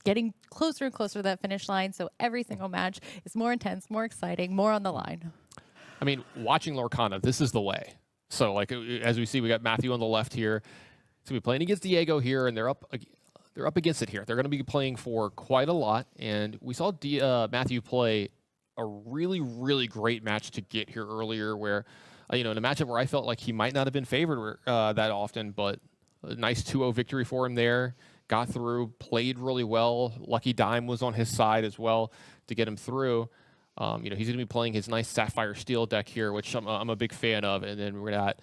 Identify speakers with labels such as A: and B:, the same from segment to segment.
A: getting closer and closer to that finish line. So every single match is more intense, more exciting, more on the line.
B: I mean, watching Lorcana, this is the way. So, like, as we see, we got Mathieu on the left here. So we're playing against Diego here, and they're up against it here. They're going to be playing for quite a lot, and we saw Mathieu play a really, really great match to get here earlier where, in a matchup where I felt like he might not have been favored that often, but a nice 2-0 victory for him there. Got through, played really well. Lucky Dime was on his side as well to get him through. He's going to be playing his nice Sapphire Steel deck here, which I'm a big fan of. And then we're at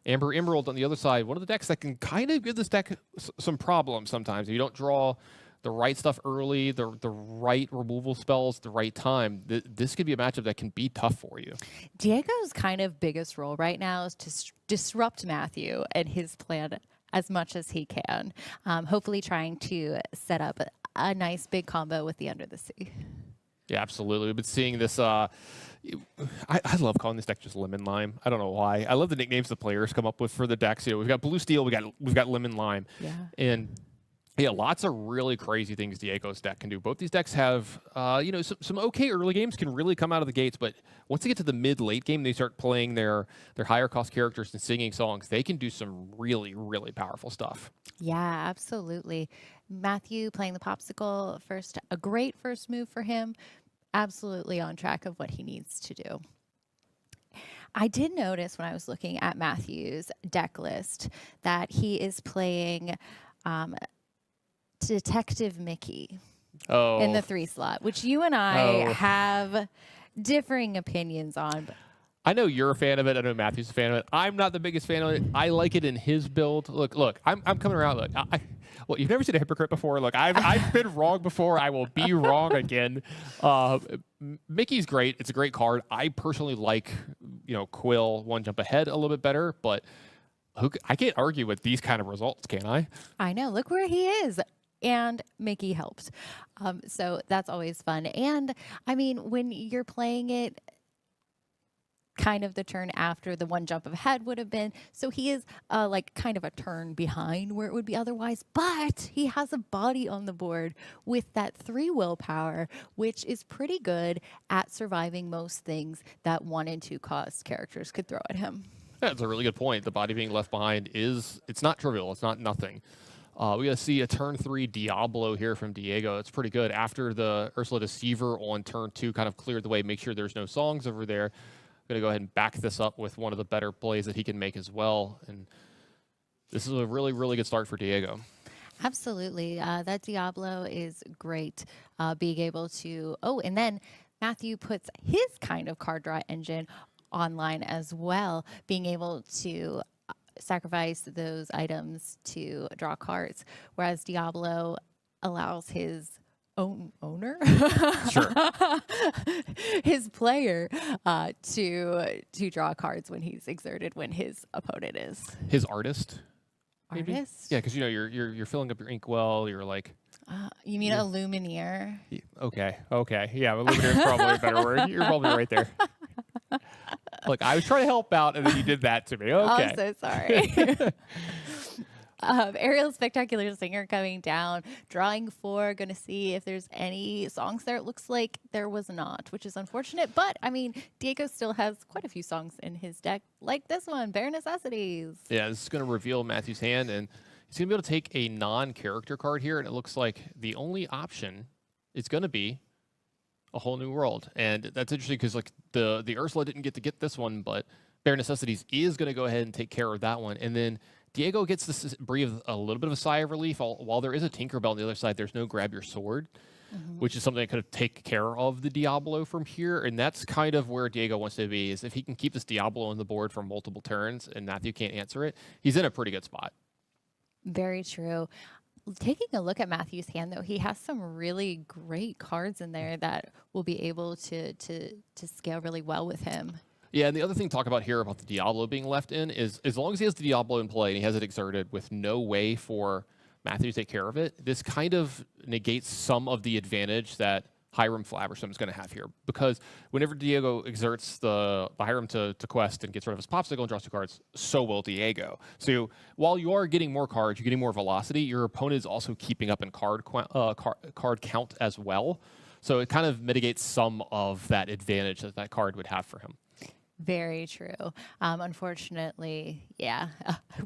B: Amber Emerald on the other side, one of the decks that can kind of give this deck some problems sometimes. If you don't draw the right stuff early, the right removal spells, the right time, this could be a matchup that can be tough for you.
A: Diego's kind of biggest role right now is to disrupt Mathieu and his plan as much as he can, hopefully trying to set up a nice big combo with the Under the Sea.
B: Yeah, absolutely. We've been seeing this. I love calling this deck just Lemon Lime. I don't know why. I love the nicknames the players come up with for the decks. We've got Blue Steel, we've got Lemon Lime, and lots of really crazy things Diego's deck can do. Both these decks have, some okay early games can really come out of the gates, but once they get to the mid-late game, they start playing their higher cost characters and singing songs. They can do some really, really powerful stuff.
A: Yeah, absolutely. Mathieu playing the Popsicle first, a great first move for him. Absolutely on track of what he needs to do. I did notice when I was looking at Matthew's deck list that he is playing Detective Mickey in the 3 slot, which you and I have differing opinions on.
B: I know you're a fan of it. I know Matthew's a fan of it. I'm not the biggest fan of it. I like it in his build. Look, I'm coming around. Look, well, you've never seen a hypocrite before. Look, I've been wrong before. I will be wrong again. Mickey's great. It's a great card. I personally like, Quill one jump ahead a little bit better, but I can't argue with these kind of results, can I?
A: I know. Look where he is. And Mickey helped. So that's always fun. And I mean, when you're playing it kind of the turn after the one jump ahead would have been, so he is like kind of a turn behind where it would be otherwise, but he has a body on the board with that 3 willpower, which is pretty good at surviving most things that 1 and 2 cost characters could throw at him.
B: That's a really good point. The body being left behind it's not trivial. It's not nothing. We got to see a turn 3 Diablo here from Diego. It's pretty good. After the Ursula Deceiver on turn 2 kind of cleared the way, make sure there's no songs over there. Going to go ahead and back this up with one of the better plays that he can make as well. And this is a really, really good start for Diego.
A: Absolutely. That Diablo is great. Being able to, and then Mathieu puts his kind of card draw engine online as well, being able to sacrifice those items to draw cards, whereas Diablo allows his owner,
B: sure,
A: his player, to draw cards when he's exerted, when his opponent is
B: his artist.
A: Maybe?
B: Artist, yeah, because you're filling up your inkwell. You're like,
A: you mean a Lumineer?
B: Okay, yeah, Lumineer is probably a better word. You're probably right there. Look, I was trying to help out, and then you did that to me. Okay.
A: I'm so sorry. Ariel's Spectacular Singer coming down, drawing 4, going to see if there's any songs there. It looks like there was not, which is unfortunate. But, I mean, Diego still has quite a few songs in his deck, like this one, Bare Necessities.
B: Yeah, this is going to reveal Matthew's hand, and he's going to be able to take a non-character card here, and it looks like the only option is going to be A Whole New World. And that's interesting because like the Ursula didn't get to get this one, but Bare Necessities is going to go ahead and take care of that one. And then Diego gets to breathe a little bit of a sigh of relief. While there is a Tinkerbell on the other side, there's no Grab Your Sword, which is something that could take care of the Diablo from here. And that's kind of where Diego wants to be, is if he can keep this Diablo on the board for multiple turns and Mathieu can't answer it, he's in a pretty good spot.
A: Very true. Taking a look at Matthew's hand, though, he has some really great cards in there that will be able to scale really well with him.
B: Yeah, and the other thing to talk about here about the Diablo being left in is as long as he has the Diablo in play and he has it exerted with no way for Mathieu to take care of it, this kind of negates some of the advantage that Hiram Flabbersham is going to have here, because whenever Diego exerts the Hiram to quest and gets rid of his popsicle and draws 2 cards, so will Diego. So while you are getting more cards, you're getting more velocity, your opponent is also keeping up in card count as well. So it kind of mitigates some of that advantage that that card would have for him.
A: Very true. Unfortunately, yeah,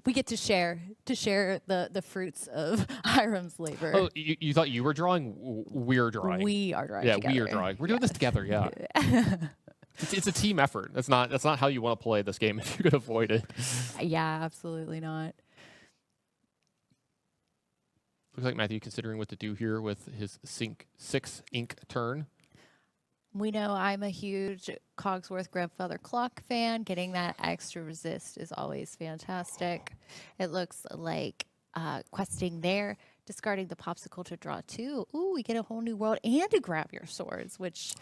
A: we get to share the fruits of Hiram's labor.
B: Oh, you thought you were drawing? We're drawing.
A: We are drawing.
B: Yeah,
A: together.
B: we are drawing. We're doing this together. Yeah, it's a team effort. That's not how you want to play this game if you could avoid it.
A: Yeah, absolutely not.
B: Looks like Matthew considering what to do here with his 6 ink turn.
A: We know I'm a huge Cogsworth Grandfather Clock fan. Getting that extra resist is always fantastic. It looks like questing there, discarding the popsicle to draw 2. Ooh, we get a whole new world and to grab your swords, which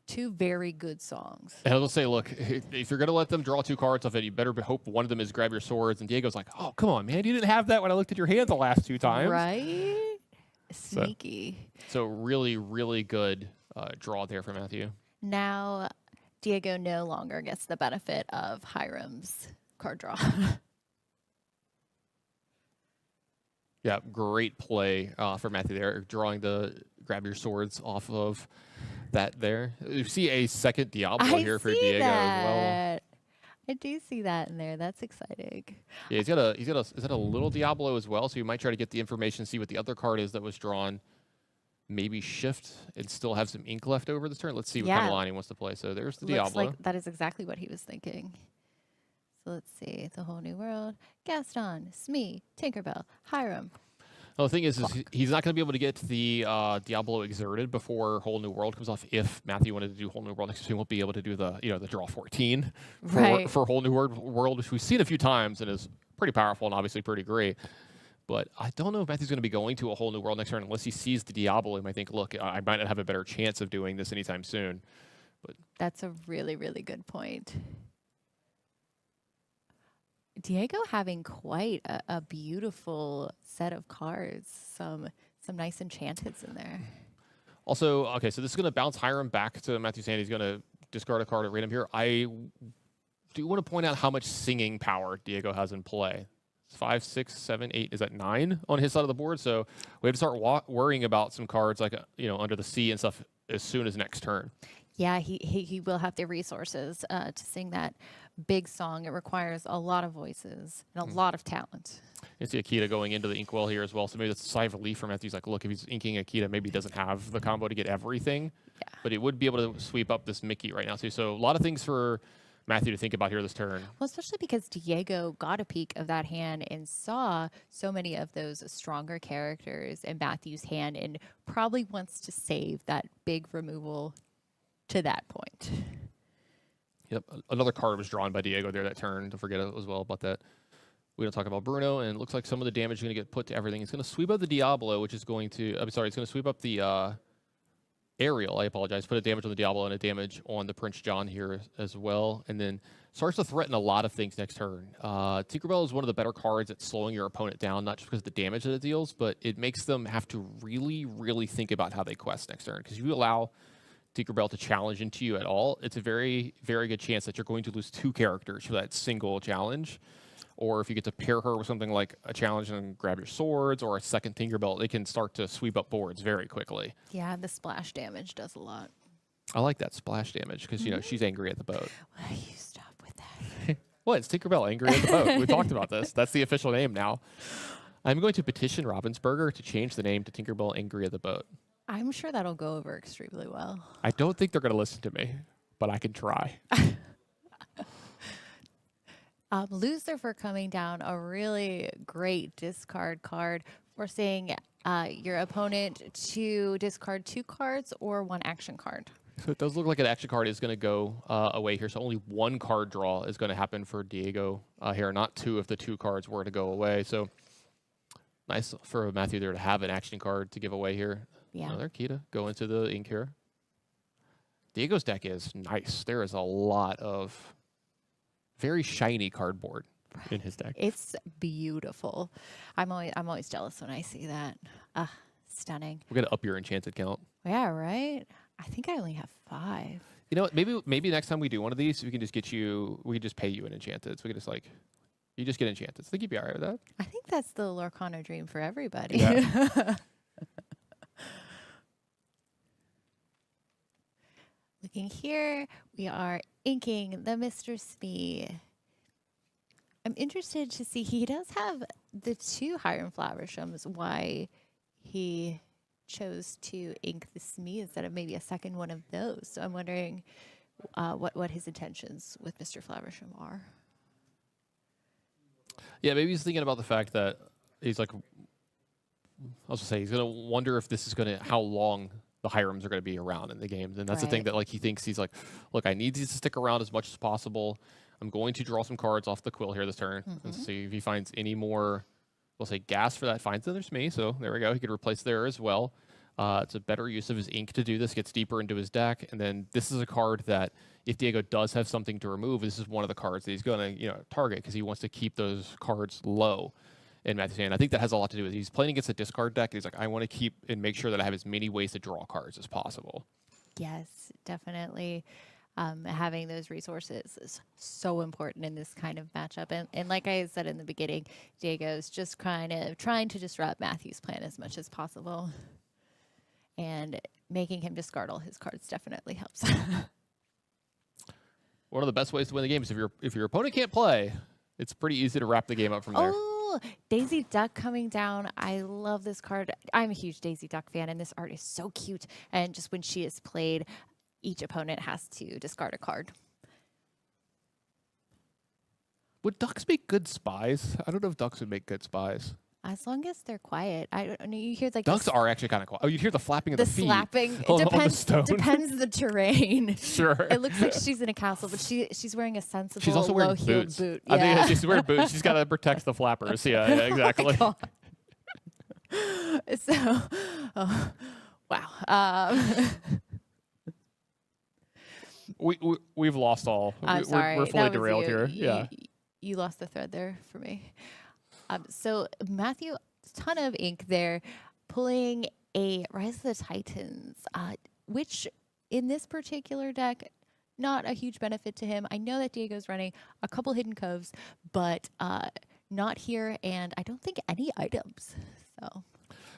A: 2 very good songs.
B: And I'll say, look, if you're going to let them draw 2 cards off it, you better hope one of them is grab your swords. And Diego's like, oh, come on, man. You didn't have that when I looked at your hand the last 2 times.
A: Right? Sneaky.
B: So really, really good draw there for Matthew.
A: Now, Diego no longer gets the benefit of Hiram's card draw.
B: Yeah, great play for Matthew there, drawing the grab your swords off of that there. You see a second Diablo here for Diego as well.
A: I do see that in there. That's exciting.
B: Yeah, is that a little Diablo as well? So you might try to get the information, see what the other card is that was drawn. Maybe shift and still have some ink left over this turn. Let's see what kind of line he wants to play. So there's the
A: Looks
B: Diablo.
A: like that is exactly what he was thinking. So let's see. The Whole New World. Gaston, Smee, Tinkerbell, Hiram.
B: Well, the thing is he's not going to be able to get the Diablo exerted before Whole New World comes off. If Matthew wanted to do Whole New World next year, he won't be able to do the the draw 14 for Whole New World, which we've seen a few times and is pretty powerful and obviously pretty great. But I don't know if Matthew's going to be going to a Whole New World next turn unless he sees the Diablo. He might think, look, I might not have a better chance of doing this anytime soon. But
A: that's a really, really good point. Diego having quite a beautiful set of cards. Some nice enchanteds in there.
B: Also, okay, so this is going to bounce Hiram back to Matthew's hand. He's going to discard a card at random here. I do want to point out how much singing power Diego has in play. 5, 6, 7, 8. Is that 9 on his side of the board? So we have to start worrying about some cards like Under the Sea and stuff as soon as next turn.
A: Yeah, he will have the resources to sing that big song. It requires a lot of voices and a lot of talent.
B: You see Akita going into the inkwell here as well. So maybe that's a sigh of relief for Matthew. He's like, look, if he's inking Akita, maybe he doesn't have the combo to get everything.
A: Yeah.
B: But he would be able to sweep up this Mickey right now too. So a lot of things for Matthew to think about here this turn.
A: Well, especially because Diego got a peek of that hand and saw so many of those stronger characters in Matthew's hand and probably wants to save that big removal to that point.
B: Yep, another card was drawn by Diego there that turn. Don't forget as well about that. We don't talk about Bruno, and it looks like some of the damage is going to get put to everything. It's going to sweep up the Diablo, which is going to... it's going to sweep up the... Ariel, I apologize, put a damage on the Diablo and a damage on the Prince John here as well, and then starts to threaten a lot of things next turn. Tinkerbell is one of the better cards at slowing your opponent down, not just because of the damage that it deals, but it makes them have to really, really think about how they quest next turn. Because if you allow Tinkerbell to challenge into you at all, it's a very, very good chance that you're going to lose 2 characters for that single challenge. Or if you get to pair her with something like a challenge and grab your swords or a second Tinkerbell, they can start to sweep up boards very quickly.
A: Yeah, the splash damage does a lot.
B: I like that splash damage because, she's angry at the boat.
A: Will you stop with that?
B: What? It's Tinkerbell angry at the boat. We talked about this. That's the official name now. I'm going to petition Ravensburger to change the name to Tinkerbell angry at the boat.
A: I'm sure that'll go over extremely well.
B: I don't think they're going to listen to me, but I can try.
A: Loser for coming down a really great discard card, forcing your opponent to discard 2 cards or 1 action card.
B: So it does look like an action card is going to go away here. So only 1 card draw is going to happen for Diego here, not 2 if the 2 cards were to go away. So nice for Matthew there to have an action card to give away here.
A: Yeah.
B: Another Kita go into the ink here. Diego's deck is nice. There is a lot of very shiny cardboard in his deck.
A: It's beautiful. I'm always jealous when I see that. Stunning.
B: We're going to up your enchanted count.
A: Yeah, right? I think I only have 5.
B: You know what? Maybe next time we do one of these, we can just we can just pay you an enchanted. So we can just like, you just get enchanted. I think you'd be all right with that.
A: I think that's the Lorcana dream for everybody.
B: Yeah.
A: Looking here, we are inking the Mr. Smee. I'm interested to see, he does have the 2 Hiram Flowershams, why he chose to ink the Smee instead of maybe a second one of those. So I'm wondering what his intentions with Mr. Flowersham are.
B: Yeah, maybe he's thinking about the fact that he's like, I was gonna say, he's gonna wonder if this is how long the Hirams are gonna be around in the game. And that's the thing
A: Right.
B: that like he thinks, he's like, look, I need these to stick around as much as possible. I'm going to draw some cards off the quill here this turn and see if he finds any more, we'll say gas for that. Finds another Smee, so there we go. He could replace there as well. It's a better use of his ink to do this, gets deeper into his deck. And then this is a card that if Diego does have something to remove, this is one of the cards that he's going to target because he wants to keep those cards low in Matthew's hand. I think that has a lot to do with it. He's playing against a discard deck. And he's like, I want to keep and make sure that I have as many ways to draw cards as possible.
A: Yes, definitely. Having those resources is so important in this kind of matchup. And like I said in the beginning, Diego's just kind of trying to disrupt Matthew's plan as much as possible. And making him discard all his cards definitely helps.
B: One of the best ways to win the game is if your opponent can't play, it's pretty easy to wrap the game up from there.
A: Oh, Daisy Duck coming down. I love this card. I'm a huge Daisy Duck fan, and this art is so cute. And just when she is played, each opponent has to discard a card.
B: Would ducks make good spies? I don't know if ducks would make good spies.
A: As long as they're quiet. I don't know. You hear like
B: Ducks are actually kind of quiet. Oh, you hear the flapping of
A: the
B: the feet.
A: slapping. It
B: on the
A: depends.
B: stone.
A: Depends the terrain.
B: Sure.
A: It looks like she's in a castle, but she's wearing a sensible
B: She's also wearing
A: low-heeled
B: boots.
A: boot.
B: I
A: Yeah.
B: think she's wearing boots. She's got to protect the flappers. Yeah, exactly.
A: Oh so, wow.
B: We've lost all.
A: I'm sorry.
B: We're fully
A: that was
B: derailed
A: you.
B: here. Yeah.
A: You lost the thread there for me. So Matthew, ton of ink there, pulling a Rise of the Titans, which in this particular deck, not a huge benefit to him. I know that Diego's running a couple hidden coves, but not here, and I don't think any items. So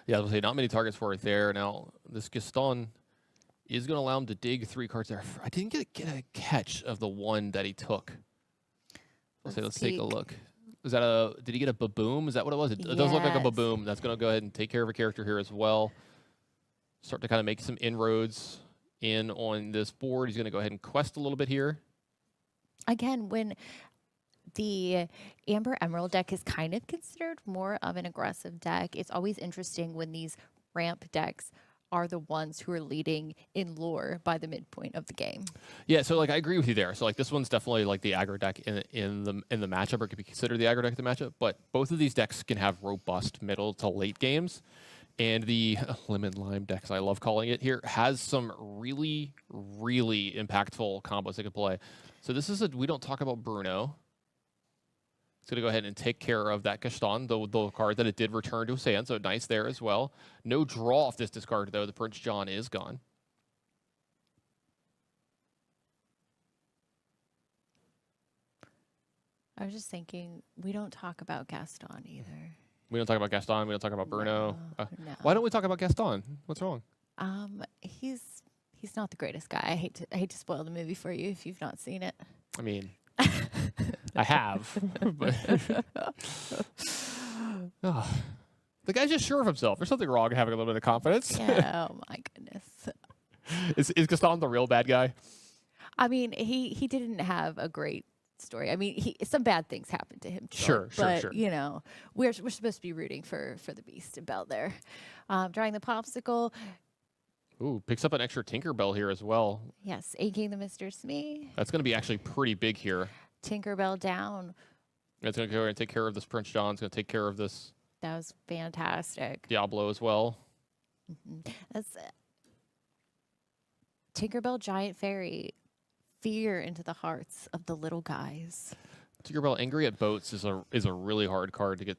B: Yeah, I was going to say, not many targets for it there. Now, this Gaston is going to allow him to dig 3 cards there. I didn't get a catch of the one that he took. Let's take a look. Is that did he get a baboom? Is that what it was? It does look like a
A: Yes.
B: baboom. That's going to go ahead and take care of a character here as well. Start to kind of make some inroads in on this board. He's going to go ahead and quest a little bit here.
A: again, when the Amber Emerald deck is kind of considered more of an aggressive deck, it's always interesting when these ramp decks are the ones who are leading in lore by the midpoint of the game.
B: Yeah, so like I agree with you there. So like this one's definitely like the aggro deck in the matchup, or could be considered the aggro deck in the matchup. But both of these decks can have robust middle to late games, and the lemon lime deck, as I love calling it here, has some really impactful combos they can play. So this is we don't talk about Bruno. It's going to go ahead and take care of that Gaston, the card that it did return to his hand, so nice there as well. No draw off this discard, though. The Prince John is gone.
A: I was just thinking, we don't talk about Gaston either.
B: We don't talk about Gaston. We don't talk about Bruno.
A: No.
B: Why don't we talk about Gaston? What's wrong?
A: He's not the greatest guy. I hate to spoil the movie for you if you've not seen it.
B: I mean, I have. But oh, the guy's just sure of himself. There's something wrong with having a little bit of confidence.
A: Yeah, oh my goodness.
B: Is Gaston the real bad guy?
A: I mean, he didn't have a great story. I mean, some bad things happened to him.
B: Sure.
A: But you know, we're supposed to be rooting for the Beast and Belle there. Drawing the popsicle.
B: Ooh, picks up an extra Tinkerbell here as well.
A: Yes, inking the Mr. Smee.
B: That's going to be actually pretty big here.
A: Tinkerbell down.
B: It's going to go and take care of this Prince John. It's going to take care of this
A: That was fantastic.
B: Diablo as well.
A: That's Tinkerbell Giant Fairy. Fear into the hearts of the little guys.
B: Tinkerbell Angry at Boats is a really hard card to get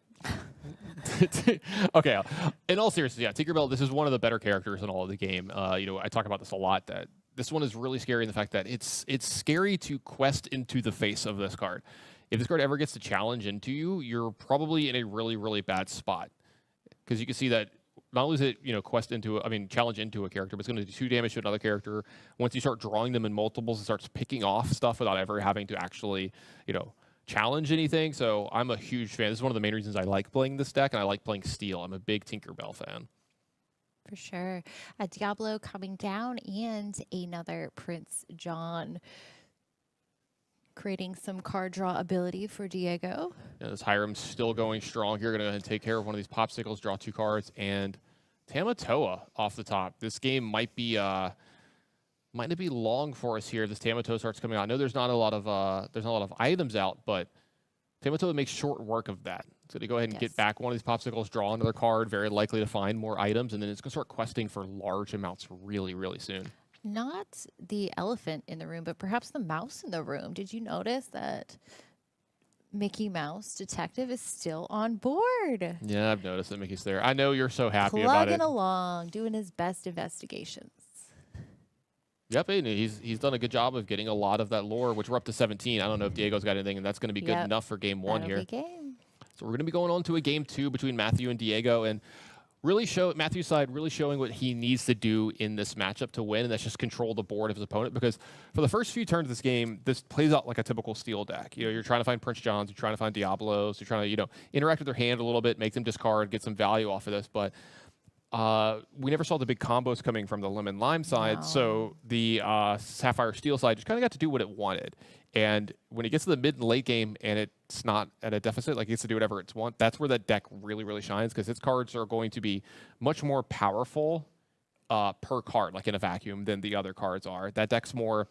B: Okay. In all seriousness, yeah, Tinkerbell, this is one of the better characters in all of the game. I talk about this a lot, that this one is really scary in the fact that it's scary to quest into the face of this card. If this card ever gets to challenge into you, you're probably in a really, really bad spot. Because you can see that not only is it, challenge into a character, but it's going to do 2 damage to another character. Once you start drawing them in multiples, it starts picking off stuff without ever having to actually, challenge anything. So I'm a huge fan. This is one of the main reasons I like playing this deck, and I like playing Steel. I'm a big Tinkerbell fan.
A: For sure. A Diablo coming down and another Prince John, creating some card draw ability for Diego.
B: Yeah, this Hiram's still going strong here. Going to go ahead and take care of one of these popsicles, draw 2 cards, and Tamatoa off the top. This game might be might not be long for us here. This Tamatoa starts coming out. I know there's not a lot of items out, but Tamatoa makes short work of that. So to go ahead and get back one of these popsicles, draw another card, very likely to find more items, and then it's going to start questing for large amounts really, really soon.
A: Not the elephant in the room, but perhaps the mouse in the room. Did you notice that Mickey Mouse Detective is still on board?
B: Yeah, I've noticed that Mickey's there. I know you're so happy about it.
A: Plugging along, doing his best investigations.
B: Yep, and he's done a good job of getting a lot of that lore, which we're up to 17. I don't know if Diego's got anything, and that's going to be good enough for game 1 here. So we're going to be going on to a game 2 between Mathieu and Diego, and really Matthew's side really showing what he needs to do in this matchup to win, and that's just control the board of his opponent. Because for the first few turns of this game, this plays out like a typical Steel deck. You're trying to find Prince Johns, you're trying to find Diablos, you're trying to interact with their hand a little bit, make them discard, get some value off of this, but. We never saw the big combos coming from the Lemon Lime side, so the Sapphire Steel side just kind of got to do what it wanted. And when it gets to the mid and late game and it's not at a deficit, like it gets to do whatever it wants, that's where that deck really, really shines, because its cards are going to be much more powerful per card, like in a vacuum, than the other cards are. That deck's more,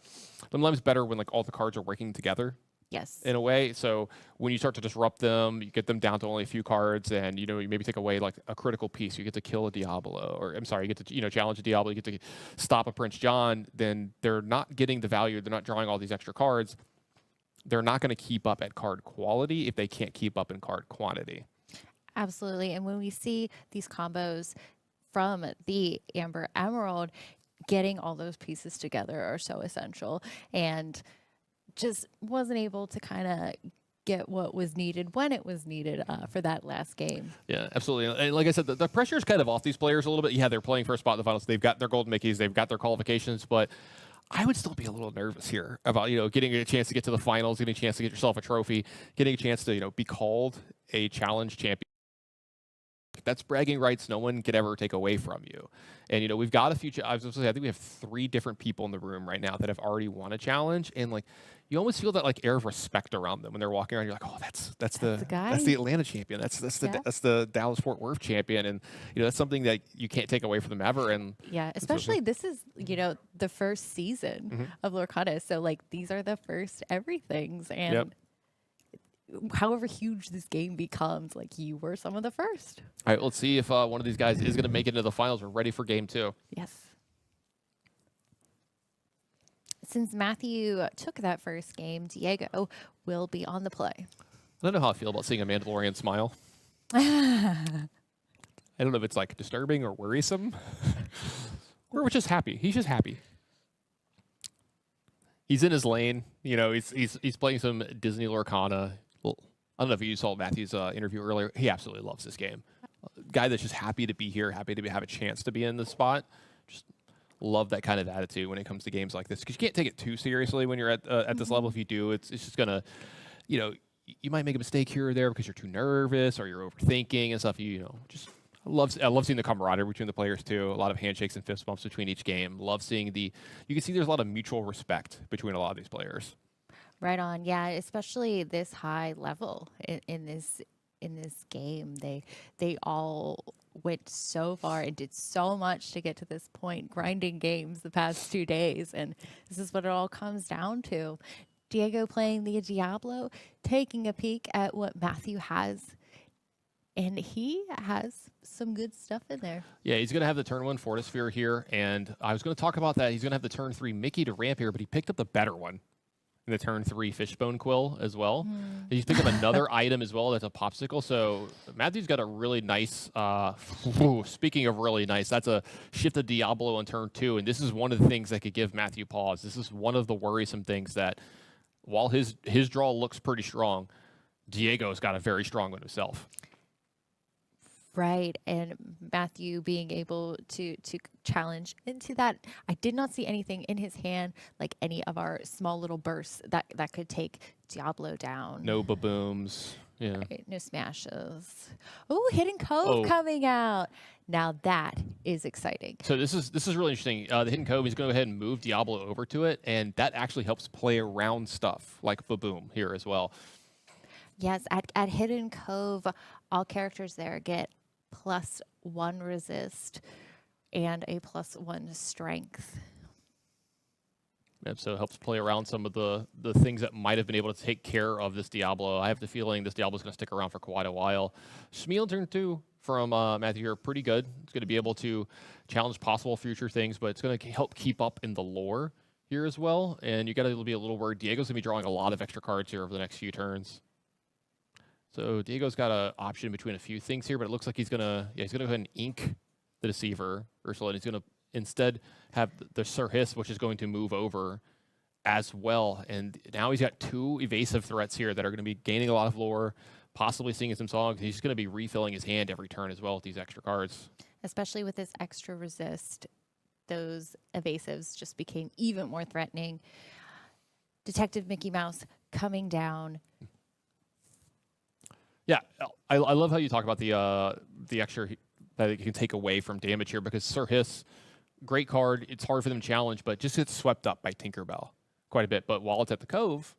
B: Lemon Lime's better when like all the cards are working together.
A: Yes.
B: In a way. So when you start to disrupt them, you get them down to only a few cards, and you maybe take away like a critical piece. You get to kill a Diablo, or I'm sorry, you get to challenge a Diablo, you get to stop a Prince John, then they're not getting the value, they're not drawing all these extra cards. They're not going to keep up at card quality if they can't keep up in card quantity.
A: Absolutely. And when we see these combos from the Amber Emerald, getting all those pieces together are so essential. And just wasn't able to kind of get what was needed when it was needed for that last game.
B: Yeah, absolutely. And like I said, the pressure is kind of off these players a little bit. Yeah, they're playing for a spot in the finals. They've got their gold Mickeys. They've got their qualifications. But I would still be a little nervous here about, getting a chance to get to the finals, getting a chance to get yourself a trophy, getting a chance to, be called a challenge champion. That's bragging rights no one could ever take away from you. And, we've got a few, I think we have 3 different people in the room right now that have already won a challenge. And, like, you almost feel that, like, air of respect around them when they're walking around. You're like, oh, that's the guy. That's the Atlanta champion. That's the Dallas Fort Worth champion. And, that's something that you can't take away from them ever. And
A: yeah, especially this is, the first season of Lorcana. So, like, these are the first everythings. And however huge this game becomes, like, you were some of the first.
B: All right, let's see if one of these guys is going to make it into the finals. We're ready for game 2.
A: Yes. Since Matthew took that first game, Diego will be on the play.
B: I don't know how I feel about seeing a Mandalorian smile. I don't know if it's like disturbing or worrisome. Or just happy. He's just happy. He's in his lane. He's playing some Disney Lorcana. Well, I don't know if you saw Matthew's interview earlier. He absolutely loves this game. Guy that's just happy to be here, happy to have a chance to be in the spot. Just love that kind of attitude when it comes to games like this, because you can't take it too seriously when you're at this level. If you do, it's just gonna, you might make a mistake here or there because you're too nervous or you're overthinking and stuff. I love seeing the camaraderie between the players too. A lot of handshakes and fist bumps between each game. Love seeing you can see there's a lot of mutual respect between a lot of these players.
A: Right on, yeah. Especially this high level in this game, they all went so far and did so much to get to this point, grinding games the past 2 days, and this is what it all comes down to. Diego playing the Diablo, taking a peek at what Matthew has. And he has some good stuff in there. Yeah,
B: he's going to have the turn 1 Fortisphere here, and I was going to talk about that. He's going to have the turn 3 Mickey to ramp here, but he picked up the better one. in the turn 3 Fishbone Quill as well. And he's picked up another item as well that's a popsicle. So Matthew's got a really nice, speaking of really nice, that's a Shift of Diablo on turn 2. And this is one of the things that could give Matthew pause. This is one of the worrisome things that while his draw looks pretty strong, Diego's got a very strong one himself.
A: Right, and Matthew being able to challenge into that. I did not see anything in his hand like any of our small little bursts that could take Diablo down.
B: No babooms. Yeah.
A: Right, no smashes. Oh, Hidden Cove coming out. Now that is exciting.
B: So this is really interesting. The Hidden Cove, he's going to go ahead and move Diablo over to it, and that actually helps play around stuff like Baboom here as well.
A: Yes, at Hidden Cove, all characters there get +1 resist and a +1 strength.
B: Yep, so it helps play around some of the things that might have been able to take care of this Diablo. I have the feeling this Diablo is going to stick around for quite a while. Shmeal turn 2 from Matthew here, pretty good. It's going to be able to challenge possible future things, but it's going to help keep up in the lore here as well. And you got to be a little worried. Diego's going to be drawing a lot of extra cards here over the next few turns. So Diego's got an option between a few things here, but it looks like he's gonna go ahead and ink the Deceiver, Ursula, and he's gonna instead have the Sir Hiss, which is going to move over as well. And now he's got 2 evasive threats here that are going to be gaining a lot of lore, possibly singing some songs. He's going to be refilling his hand every turn as well with these extra cards.
A: Especially with this extra resist, those evasives just became even more threatening. Detective Mickey Mouse coming down.
B: Yeah, I love how you talk about the extra that it can take away from damage here, because Sir Hiss, great card. It's hard for them to challenge, but just gets swept up by Tinkerbell quite a bit. But while it's at the Cove,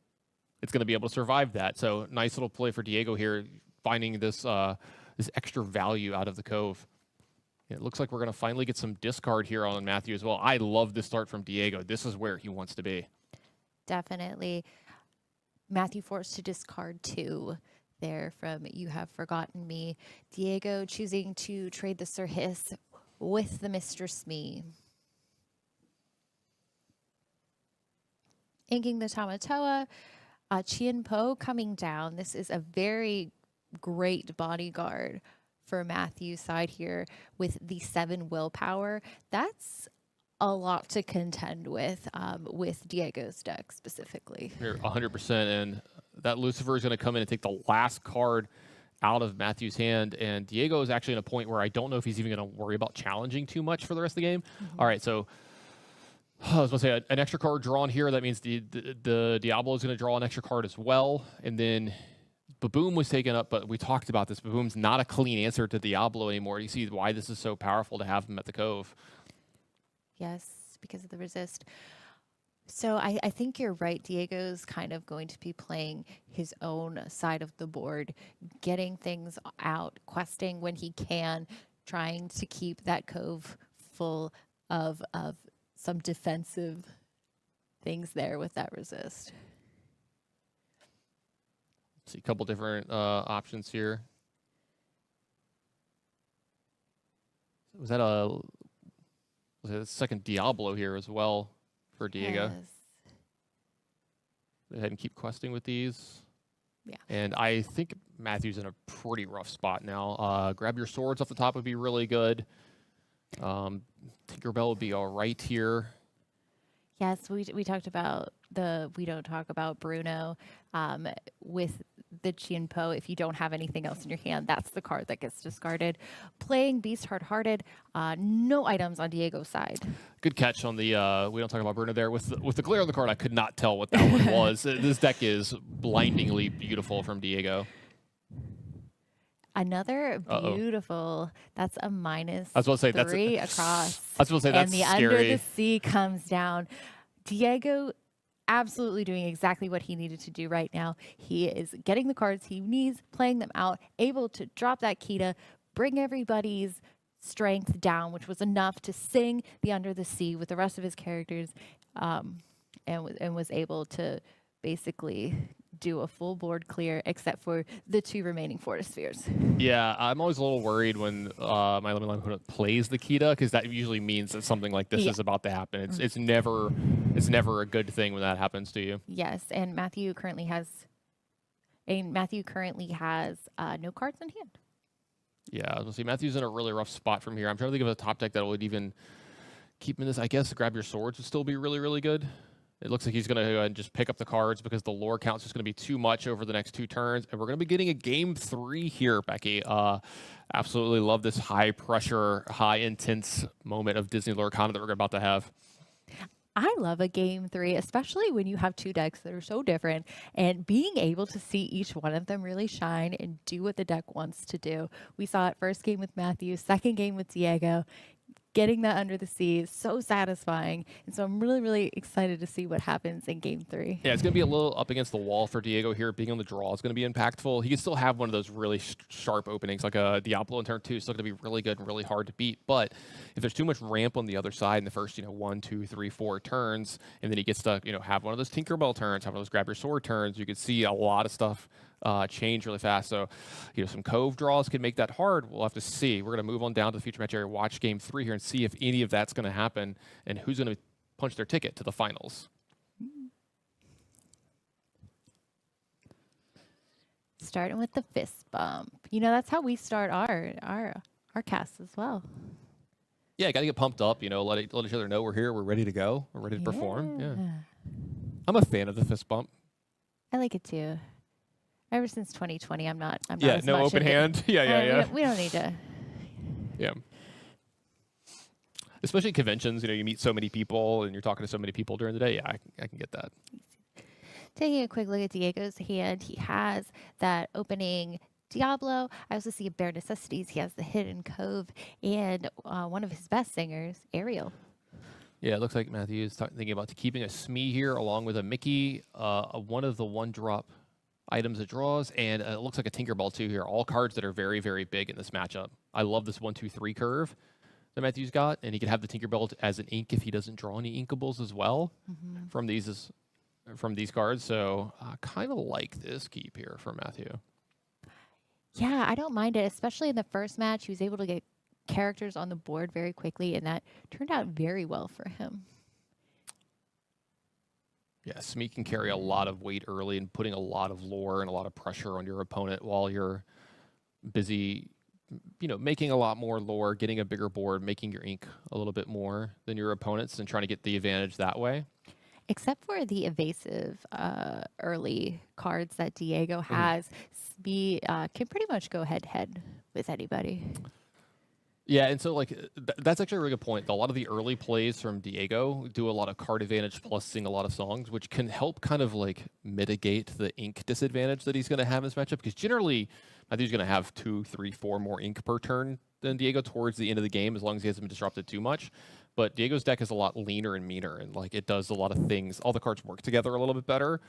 B: it's going to be able to survive that. So nice little play for Diego here, finding this this extra value out of the Cove. It looks like we're going to finally get some discard here on Matthew as well. I love this start from Diego. This is where he wants to be.
A: Definitely. Matthew forced to discard 2 there from You Have Forgotten Me. Diego choosing to trade the Sir Hiss with the Mr. Smee. Inking the Tamatoa. Chien Po coming down. This is a very great bodyguard for Matthew's side here with the 7 willpower. That's a lot to contend with Diego's deck specifically.
B: You're 100%, and that Lucifer is going to come in and take the last card out of Matthew's hand, and Diego is actually at a point where I don't know if he's even going to worry about challenging too much for the rest of the game. All right, so I was going to say an extra card drawn here. That means the Diablo is going to draw an extra card as well, and then Baboom was taken up, but we talked about this. Baboom's not a clean answer to Diablo anymore. You see why this is so powerful to have him at the Cove.
A: Yes, because of the resist. So I think you're right. Diego's kind of going to be playing his own side of the board, getting things out, questing when he can, trying to keep that Cove full of some defensive things there with that resist.
B: Let's see a couple different options here. Was that a second Diablo here as well for Diego?
A: Yes.
B: Go ahead and keep questing with these.
A: Yeah.
B: And I think Matthew's in a pretty rough spot now. Grab your swords off the top would be really good. Tinkerbell would be all right here.
A: Yes, we talked about we don't talk about Bruno with the Chien Po. If you don't have anything else in your hand, that's the card that gets discarded. Playing Beast Hard-Hearted, no items on Diego's side.
B: Good catch on the we don't talk about Bruno there. With the glare on the card, I could not tell what that one was. This deck is blindingly beautiful from Diego.
A: Another beautiful. That's a minus
B: I was about to say,
A: 3 across.
B: I was about to say, that's
A: and the
B: scary.
A: Under the Sea comes down. Diego absolutely doing exactly what he needed to do right now. He is getting the cards he needs, playing them out, able to drop that Kita, bring everybody's strength down, which was enough to sing the Under the Sea with the rest of his characters, and was able to basically do a full board clear except for the 2 remaining Fortispheres.
B: Yeah, I'm always a little worried when my limited line opponent plays the Kita, because that usually means that something like this
A: Yeah.
B: is about to happen. It's never a good thing when that happens to you.
A: Yes, and Matthew currently has no cards in hand.
B: Yeah, I was gonna say Matthew's in a really rough spot from here. I'm trying to think of a top deck that would even keep him in this. I guess Grab Your Swords would still be really, really good. It looks like he's going to go ahead and just pick up the cards because the lore count's just going to be too much over the next 2 turns. And we're going to be getting a game 3 here, Becky. Absolutely love this high pressure, high intense moment of Disney Lorcana that we're about to have.
A: I love a game 3, especially when you have 2 decks that are so different, and being able to see each one of them really shine and do what the deck wants to do. We saw it first game with Matthew, second game with Diego. Getting that Under the Sea is so satisfying. And so I'm really, really excited to see what happens in game 3.
B: Yeah, it's going to be a little up against the wall for Diego here. Being on the draw is going to be impactful. He can still have one of those really sharp openings, like a Diablo in turn 2. It's still going to be really good and really hard to beat. But if there's too much ramp on the other side in the first, 1, 2, 3, 4 turns, and then he gets to, have one of those Tinkerbell turns, have one of those Grab Your Sword turns, you could see a lot of stuff change really fast. So, some Cove draws can make that hard. We'll have to see. We're going to move on down to the future match area, watch game 3 here, and see if any of that's going to happen and who's going to punch their ticket to the finals.
A: Starting with the fist bump. That's how we start our cast as well.
B: Yeah, got to get pumped up. Let each other know we're here, we're ready to go, we're ready to perform. Yeah, I'm a fan of the fist bump.
A: I like it too. Ever since 2020, I'm not.
B: Yeah,
A: as
B: no
A: much
B: open
A: into-
B: hand. Yeah.
A: We don't need to.
B: Yeah. Especially conventions, you meet so many people and you're talking to so many people during the day. Yeah, I can get that.
A: Taking a quick look at Diego's hand, he has that opening Diablo. I also see Bare Necessities. He has the Hidden Cove and one of his best singers, Ariel.
B: Yeah, it looks like Matthew is thinking about keeping a Smee here along with a Mickey, one of the 1-drop items it draws, and it looks like a Tinkerbell too here. All cards that are very, very big in this matchup. I love this 1, 2, 3 curve that Matthew's got, and he can have the Tinkerbell as an ink if he doesn't draw any Inkables as well from these cards. So I kind of like this keep here for Matthew.
A: Yeah, I don't mind it, especially in the first match. He was able to get characters on the board very quickly, and that turned out very well for him.
B: Yeah, Smee can carry a lot of weight early and putting a lot of lore and a lot of pressure on your opponent while you're busy, making a lot more lore, getting a bigger board, making your ink a little bit more than your opponents and trying to get the advantage that way.
A: Except for the evasive early cards that Diego has, Smee can pretty much go head-to-head with anybody.
B: Yeah, and so that's actually a really good point. A lot of the early plays from Diego do a lot of card advantage plus sing a lot of songs, which can help kind of mitigate the ink disadvantage that he's going to have in this matchup. Because generally, Matthew's going to have 2, 3, 4 more ink per turn than Diego towards the end of the game, as long as he hasn't been disrupted too much. But Diego's deck is a lot leaner and meaner, and it does a lot of things. All the cards work together a little bit better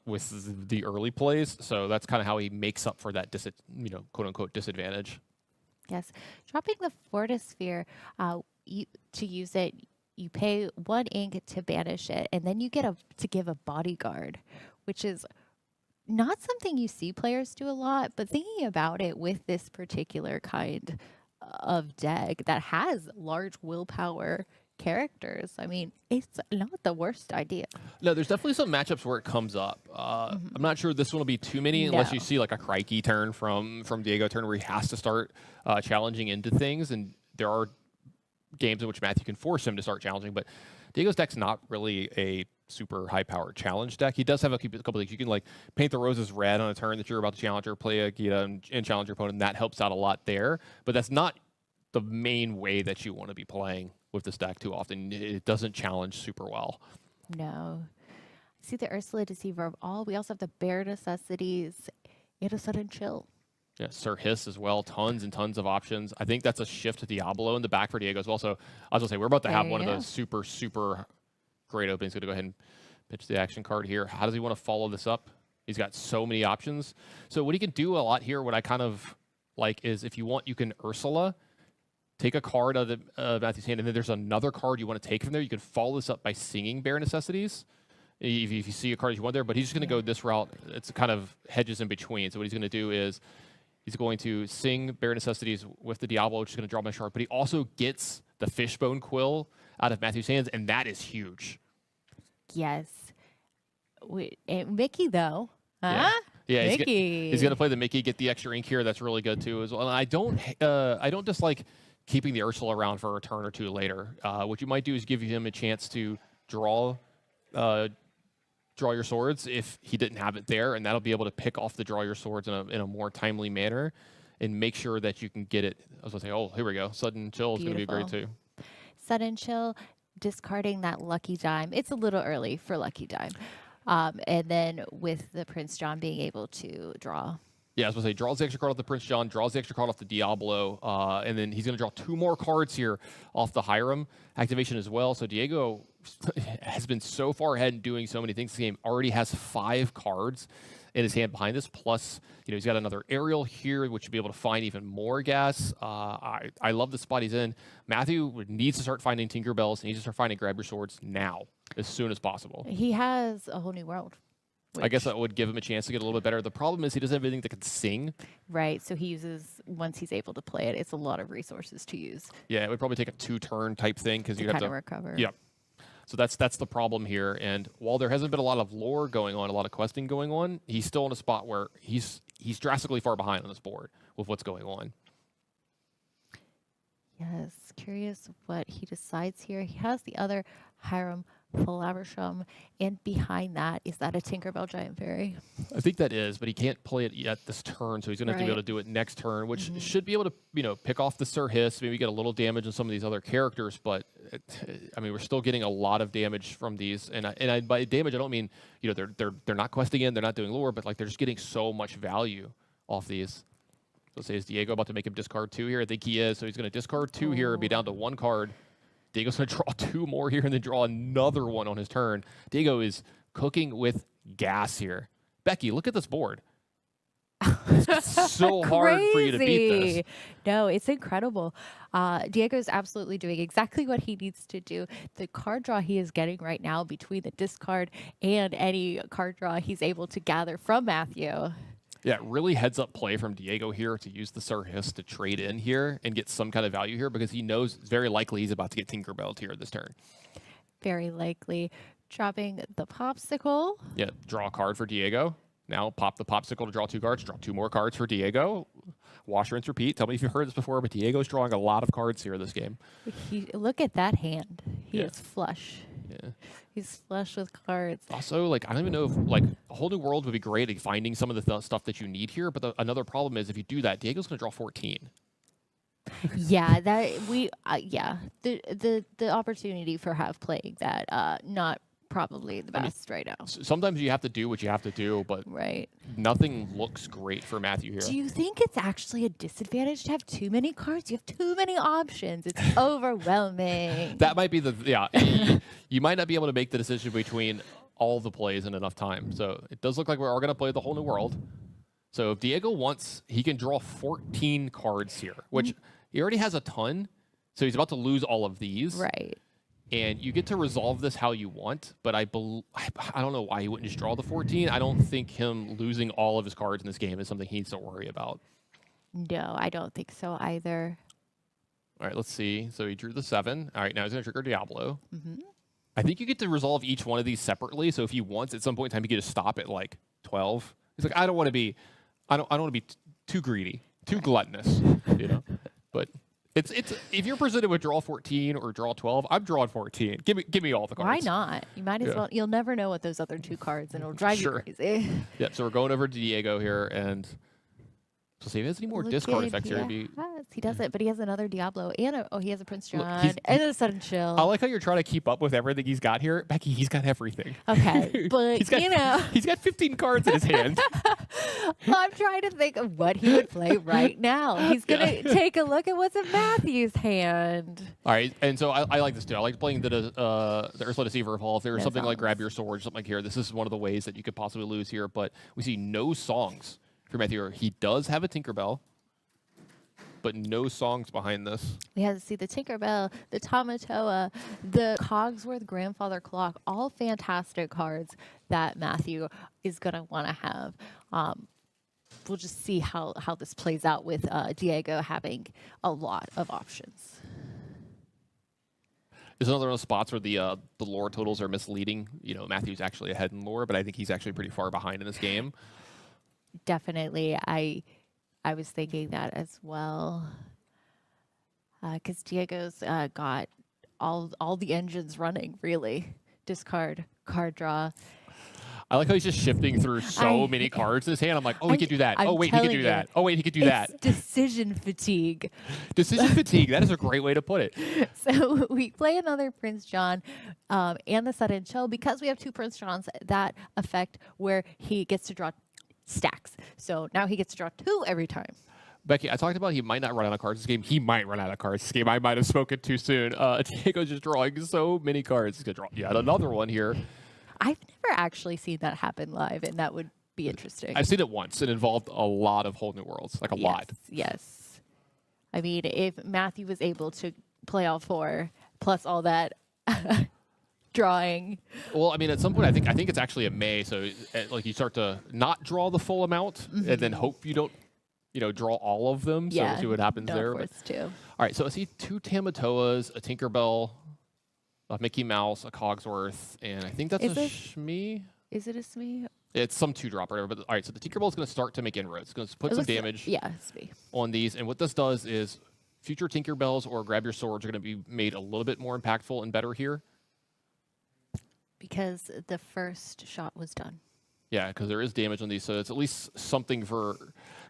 B: with the early plays. So that's kind of how he makes up for that quote unquote disadvantage.
A: Yes. Dropping the Fortisphere, to use it, you pay 1 ink to banish it, and then you get to give a bodyguard, which is not something you see players do a lot, but thinking about it with this particular kind of deck that has large willpower characters, I mean, it's not the worst idea.
B: No, there's definitely some matchups where it comes up. I'm not sure this one will be too many unless you see a Crikey turn from Diego turn where he has to start challenging into things, and there are games in which Matthew can force him to start challenging, but Diego's deck's not really a super high-powered challenge deck. He does have a couple things. You can paint the roses red on a turn that you're about to challenge or play a Gita and challenge your opponent, and that helps out a lot there, but that's not the main way that you want to be playing with this deck too often. It doesn't challenge super well.
A: No. See the Ursula Deceiver of All. We also have the Bare Necessities and a Sudden Chill.
B: Yeah, Sir Hiss as well. Tons and tons of options. I think that's a shift to Diablo in the back for Diego as well. So I was going to say, we're about to have one of those super, super great openings. Going to go ahead and pitch the action card here. How does he want to follow this up? He's got so many options. So what he can do a lot here, what I kind of like is if you want, you can Ursula, take a card out of Matthew's hand, and then there's another card you want to take from there. You can follow this up by singing Bare Necessities. if you see a card you want there, but he's just going to go this route. It's kind of hedges in between. So what he's going to do is he's going to sing Bare Necessities with the Diablo, which is going to draw my shard, but he also gets the Fishbone Quill out of Matthew's hands, and that is huge.
A: Yes. And Mickey, though. Huh?
B: Yeah,
A: Mickey.
B: he's going to play the Mickey, get the extra ink here. That's really good, too, as well. And I don't dislike keeping the Ursula around for a turn or two later. What you might do is give him a chance to draw your swords if he didn't have it there, and that'll be able to pick off the draw your swords in a more timely manner and make sure that you can get it. I was going to say, oh, here we go. Sudden Chill is going to be great, too.
A: Sudden Chill, discarding that Lucky Dime. It's a little early for Lucky Dime. And then with the Prince John being able to draw.
B: Yeah, I was going to say, draws the extra card off the Prince John, draws the extra card off the Diablo, and then he's going to draw 2 more cards here off the Hiram activation as well. So Diego has been so far ahead in doing so many things. This game already has 5 cards in his hand behind this. Plus, he's got another aerial here, which should be able to find even more gas. I love the spot he's in. Matthew needs to start finding Tinkerbells. He needs to start finding Grab Your Swords now, as soon as possible.
A: He has a whole new world.
B: I guess that would give him a chance to get a little bit better. The problem is he doesn't have anything that can sing.
A: Right, so he uses, once he's able to play it, it's a lot of resources to use.
B: Yeah, it would probably take a 2-turn type thing because you have to
A: recover.
B: Yeah. So that's the problem here. And while there hasn't been a lot of lore going on, a lot of questing going on, he's still in a spot where he's drastically far behind on this board with what's going on.
A: Yes, curious what he decides here. He has the other Hiram Falavisham, and behind that, is that a Tinkerbell Giant Fairy?
B: I think that is, but he can't play it yet this turn, so he's going to have to be able to do it next turn, which should be able to, pick off the Sir Hiss, maybe get a little damage on some of these other characters, but we're still getting a lot of damage from these, and by damage I don't mean they're not questing in, they're not doing lore, but like they're just getting so much value off these. So say, is Diego about to make him discard 2 here? I think he is, so he's going to discard 2 here, be down to 1 card. Diego's going to draw 2 more here and then draw another one on his turn. Diego is cooking with gas here. Becky, look at this board. It's so hard for you to beat this.
A: No, it's incredible. Diego's absolutely doing exactly what he needs to do. The card draw he is getting right now between the discard and any card draw he's able to gather from Matthew.
B: Yeah, really heads-up play from Diego here to use the Sir Hiss to trade in here and get some kind of value here because he knows it's very likely he's about to get Tinkerbell here this turn.
A: Very likely. Dropping the Popsicle.
B: Yeah, draw a card for Diego. Now pop the Popsicle to draw 2 cards. Draw 2 more cards for Diego. Wash, rinse, repeat. Tell me if you've heard this before, but Diego's drawing a lot of cards here this game.
A: Look at that hand. He is flush.
B: Yeah.
A: He's flush with cards.
B: Also, I don't even know if, a whole new world would be great at finding some of the stuff that you need here, but another problem is if you do that, Diego's going to draw 14.
A: Yeah, the opportunity for playing that, not probably the best right now.
B: Sometimes you have to do what you have to do, but nothing looks great for Matthew here.
A: Do you think it's actually a disadvantage to have too many cards? You have too many options. It's overwhelming.
B: That might be you might not be able to make the decision between all the plays in enough time. So it does look like we are going to play the whole new world. So if Diego wants, he can draw 14 cards here, which he already has a ton. So he's about to lose all of these.
A: Right.
B: And you get to resolve this how you want, but I don't know why he wouldn't just draw the 14. I don't think him losing all of his cards in this game is something he needs to worry about.
A: No, I don't think so either.
B: All right, let's see. So he drew the 7. All right, now he's going to trigger Diablo. I think you get to resolve each one of these separately. So if he wants at some point in time, you get to stop at 12. He's like, I don't want to be too greedy, too gluttonous, But it's if you're presented with draw 14 or draw 12, I'm drawing 14. Give me all the cards.
A: Why not? You might as well. You'll never know what those other 2 cards, and it'll drive you crazy.
B: Yeah. So we're going over to Diego here, and so see if he has any more discard effects here.
A: He doesn't, but he has another Diablo and he has a Prince John and a Sudden Chill.
B: I like how you're trying to keep up with everything he's got here, Becky. He's got everything.
A: Okay, but
B: he's got 15 cards in his hand.
A: I'm trying to think of what he would play right now. He's gonna take a look at what's in Matthew's hand.
B: All right, and so I like this too. I like playing the Ursula Deceiver Evolve. There was something like Grab Your Sword, something like here. This is one of the ways that you could possibly lose here, but we see no songs for Matthew. He does have a Tinkerbell. but no songs behind this.
A: We had to see the Tinkerbell, the Tamatoa, the Cogsworth grandfather clock, all fantastic cards that Matthew is going to want to have. We'll just see how this plays out with Diego having a lot of options.
B: This is another one of the spots where the lore totals are misleading. You know, Matthew's actually ahead in lore, but I think he's actually pretty far behind in this game.
A: Definitely. I was thinking that as well. Because Diego's got all the engines running, really. Discard, card draw.
B: I like how he's just shifting through so many cards in his hand. I'm like, oh, he could do that.
A: I'm
B: Oh, wait, he could
A: telling
B: do
A: you,
B: that. Oh, wait, he could do that.
A: It's decision fatigue.
B: Decision fatigue. That is a great way to put it.
A: So we play another Prince John and the Sudden Chill because we have 2 Prince Johns that affect where he gets to draw stacks. So now he gets to draw 2 every time.
B: Becky, I talked about he might not run out of cards this game. He might run out of cards this game. I might have spoken too soon. Diego's just drawing so many cards. He's going to draw yet another one here.
A: I've never actually seen that happen live, and that would be interesting.
B: I've seen it once. It involved a lot of whole new worlds, like a lot.
A: Yes. I mean, if Matthew was able to play all 4 plus all that drawing.
B: Well, I mean, at some point, I think it's actually a May. So, like, you start to not draw the full amount, and then hope you don't, draw all of them. So we'll see what happens there.
A: All
B: right. So I see 2 Tamatoas, a Tinkerbell, a Mickey Mouse, a Cogsworth, and I think that's a Shmee.
A: Is it a Shmee?
B: It's some 2-drop or whatever. But all right, so the Tinkerbell is going to start to make inroads. It's going to put some damage on these. And what this does is future Tinkerbells or Grab Your Swords are going to be made a little bit more impactful and better here.
A: Because the first shot was done.
B: Yeah, because there is damage on these, so it's at least something for.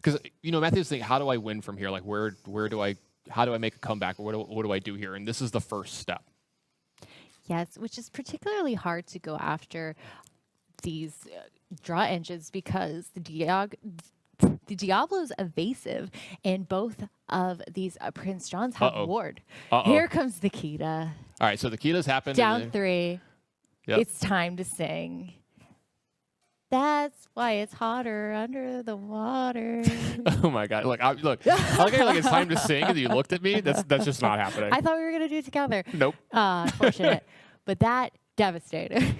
B: Because Matthew's thinking, how do I win from here? Like, how do I make a comeback? Or what do I do here? And this is the first step.
A: Yes, which is particularly hard to go after these draw engines because the Diablo's evasive, and both of these Prince Johns have ward. Here comes the Kita.
B: All right, so the Kita's happened.
A: Down 3.
B: Yep.
A: It's time to sing. That's why it's hotter under the water.
B: Oh my God! Look, I like it's time to sing, and you looked at me. That's just not happening.
A: I thought we were gonna do it together.
B: Nope.
A: Unfortunate, but that devastating.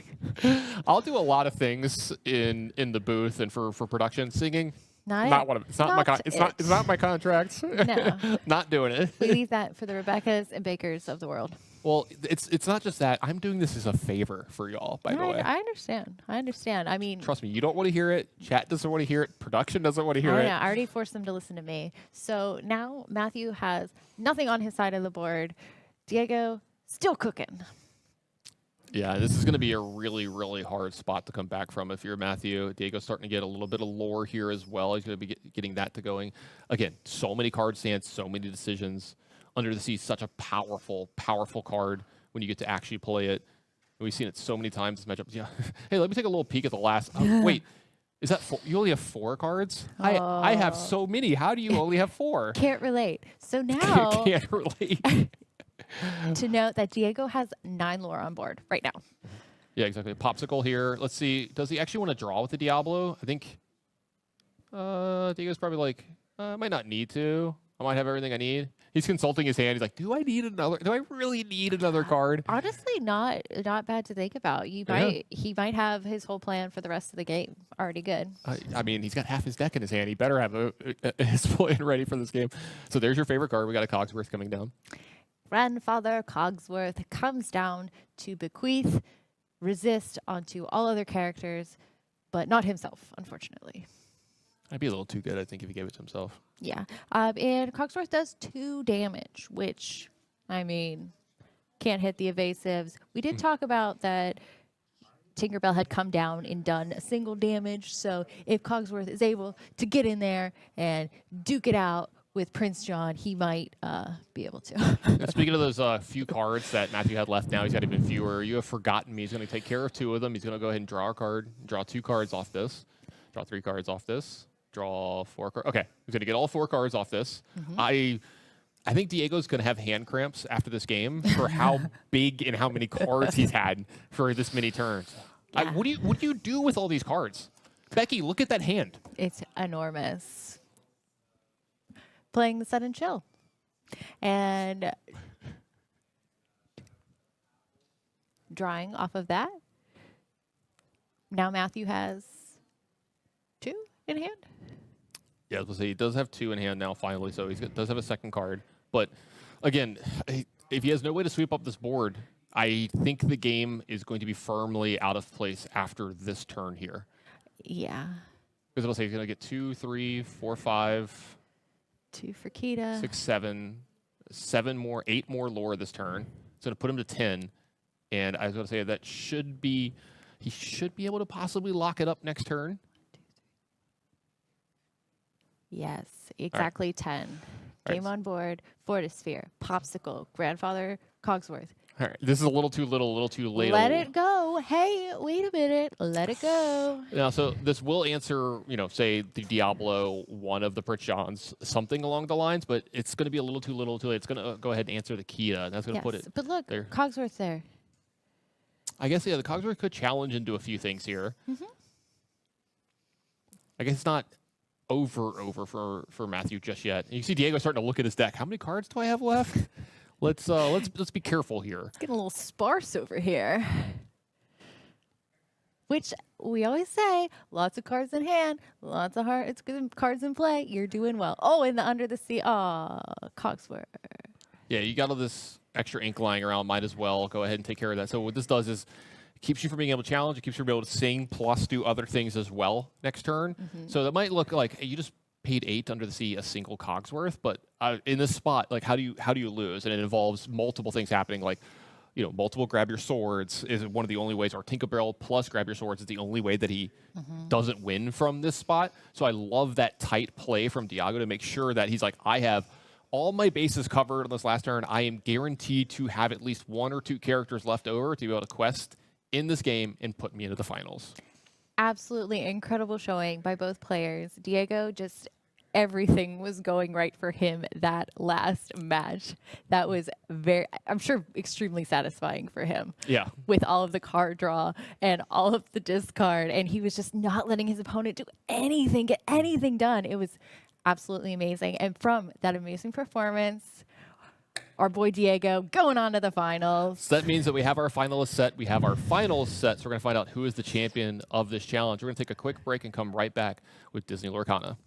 B: I'll do a lot of things in the booth and for production. Singing,
A: not
B: one of it's not my contract.
A: No,
B: not doing it.
A: We leave that for the Rebeccas and Bakers of the world.
B: Well, it's not just that. I'm doing this as a favor for y'all, by the way.
A: I understand. I mean,
B: trust me, you don't want to hear it. Chat doesn't want to hear it. Production doesn't want to hear it.
A: I already forced them to listen to me. So now Matthew has nothing on his side of the board. Diego still cooking.
B: Yeah, this is going to be a really, really hard spot to come back from if you're Matthew. Diego's starting to get a little bit of lore here as well. He's going to be getting that to going. Again, so many card stands, so many decisions. Under the Sea is such a powerful, powerful card when you get to actually play it. And we've seen it so many times. This matchup. Yeah. Hey, let me take a little peek at the last. Wait, is that 4? You only have 4 cards? I have so many. How do you only have 4?
A: Can't relate. So now
B: can't relate.
A: To note that Diego has 9 lore on board right now.
B: Yeah, exactly. Popsicle here. Let's see. Does he actually want to draw with the Diablo? I think Diego's probably like, I might not need to. I might have everything I need. He's consulting his hand. He's like, do I really need another card?
A: Honestly, not bad to think about. He might have his whole plan for the rest of the game already good.
B: I mean, he's got half his deck in his hand. He better have his plan ready for this game. So there's your favorite card. We got a Cogsworth coming down.
A: Grandfather Cogsworth comes down to bequeath, resist onto all other characters, but not himself, unfortunately.
B: I'd be a little too good, I think, if he gave it to himself.
A: Yeah. And Cogsworth does 2 damage, which, I mean, can't hit the evasives. We did talk about that Tinkerbell had come down and done a single damage. So if Cogsworth is able to get in there and duke it out with Prince John, he might be able to.
B: Speaking of those few cards that Matthew had left now, he's got even fewer. You have Forgotten Me. He's going to take care of 2 of them. He's going to go ahead and draw a card, draw 2 cards off this, draw 3 cards off this. Draw 4 cards. Okay, he's going to get all 4 cards off this. I think Diego's going to have hand cramps after this game for how big and how many cards he's had for this many turns.
A: Yeah.
B: What do you do with all these cards? Becky, look at that hand.
A: It's enormous. playing the Sudden Chill. And drawing off of that, now Matthew has 2 in hand.
B: Yeah, I was gonna say he does have 2 in hand now finally, so he does have a second card. But again, if he has no way to sweep up this board, I think the game is going to be firmly out of place after this turn here.
A: Yeah.
B: Because it'll say he's going to get 2, 3, 4, 5,
A: 2 for Kita.
B: 6, 7, 7 more, 8 more lore this turn. It's going to put him to 10. And I was going to say that should be, he should be able to possibly lock it up next turn.
A: Yes, exactly 10. Game on board, Fortisphere, Popsicle, Grandfather Cogsworth.
B: All right, this is a little too little, a little too late.
A: Let it go. Hey, wait a minute. Let it go.
B: Now, so this will answer, say the Diablo, one of the Pritchons, something along the lines, but it's going to be a little too late. It's going to go ahead and answer the Kita, and that's going to put it
A: But look,
B: there.
A: Cogsworth's there.
B: I guess, yeah, the Cogsworth could challenge and do a few things here. I guess it's not over for Matthew just yet. And you see Diego starting to look at his deck. How many cards do I have left? Let's be careful here.
A: It's getting a little sparse over here. Which we always say, lots of cards in hand, lots of cards in play. You're doing well. Oh, and the Under the Sea. Cogsworth.
B: Yeah, you got all this extra ink lying around. Might as well go ahead and take care of that. So what this does is it keeps you from being able to challenge. It keeps you from being able to sing plus do other things as well next turn. So that might look like, hey, you just paid 8 Under the Sea a single Cogsworth, but in this spot, like how do you lose? And it involves multiple things happening, like multiple grab your swords is one of the only ways, or Tinkerbell plus grab your swords is the only way that he doesn't win from this spot. So I love that tight play from Diego to make sure that he's like, I have all my bases covered on this last turn. I am guaranteed to have at least 1 or 2 characters left over to be able to quest in this game and put me into the finals.
A: Absolutely incredible showing by both players. Diego, just everything was going right for him that last match. That was I'm sure, extremely satisfying for him.
B: Yeah.
A: With all of the card draw and all of the discard. And he was just not letting his opponent do anything, get anything done. It was absolutely amazing. And from that amazing performance, our boy Diego going on to the finals.
B: So that means that we have our finalists set. We have our finals set. So we're going to find out who is the champion of this challenge. We're going to take a quick break and come right back with Disney Lorcana.